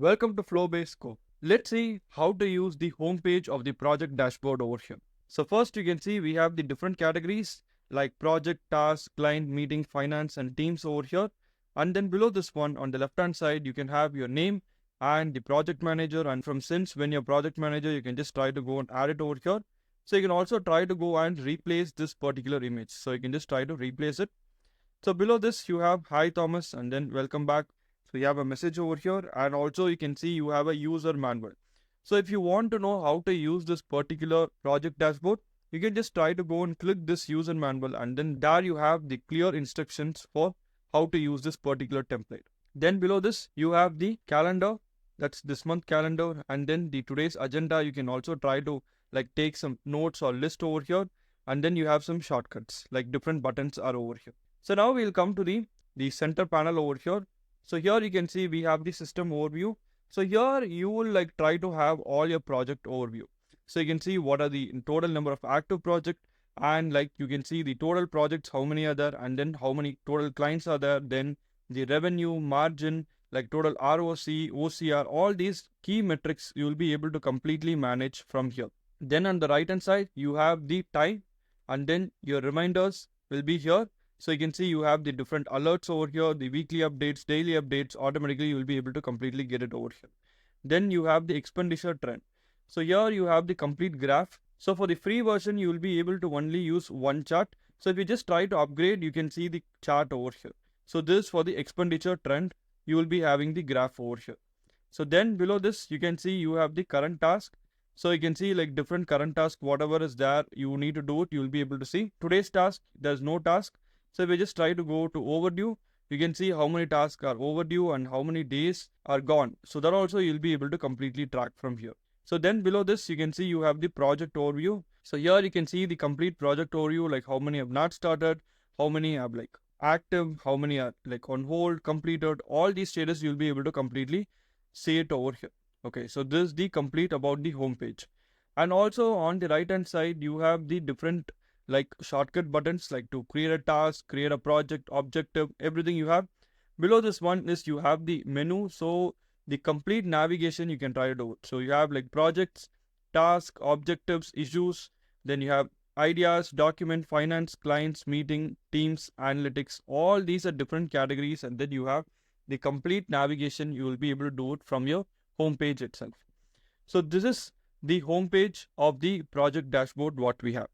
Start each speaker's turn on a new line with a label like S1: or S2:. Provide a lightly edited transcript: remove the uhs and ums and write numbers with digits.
S1: Welcome to Flowbase Co. Let's see how to use the homepage of the project dashboard over here. So first you can see we have the different categories like project, task, client, meeting, finance and teams over here. And then below this one on the left hand side you can have your name and the project manager, and from since when you're project manager you can just try to go and add it over here. So you can also try to go and replace this particular image. So you can just try to replace it. So below this you have hi Thomas and then welcome back. So you have a message over here, and also you can see you have a user manual. So if you want to know how to use this particular project dashboard, you can just try to go and click this user manual, and then there you have the clear instructions for how to use this particular template. Then below this you have the calendar, that's this month calendar, and then the today's agenda. You can also try to like take some notes or list over here, and then you have some shortcuts like different buttons are over here. So now we'll come to the center panel over here. So here you can see we have the system overview. So here you will like try to have all your project overview. So you can see what are the total number of active project, and like you can see the total projects, how many are there, and then how many total clients are there, then the revenue, margin, like total ROC, OCR, all these key metrics you will be able to completely manage from here. Then on the right hand side you have the time, and then your reminders will be here. So you can see you have the different alerts over here, the weekly updates, daily updates, automatically you will be able to completely get it over here. Then you have the expenditure trend. So here you have the complete graph. So for the free version, you will be able to only use one chart. So if you just try to upgrade, you can see the chart over here. So this for the expenditure trend, you will be having the graph over here. So then below this, you can see you have the current task. So you can see like different current task, whatever is there, you need to do it, you will be able to see. Today's task, there's no task. So if we just try to go to overdue, you can see how many tasks are overdue and how many days are gone. So that also you'll be able to completely track from here. So then below this, you can see you have the project overview. So here you can see the complete project overview, like how many have not started, how many have like active, how many are like on hold, completed, all these status you'll be able to completely see it over here. Okay, so this is the complete about the home page. And also on the right hand side, you have the different like shortcut buttons like to create a task, create a project, objective, everything you have. Below this one is you have the menu. So the complete navigation you can try to do it. So you have like projects, task, objectives, issues, then you have ideas, document, finance, clients, meeting, teams, analytics. All these are different categories, and then you have the complete navigation. You will be able to do it from your home page itself. So this is the home page of the project dashboard what we have.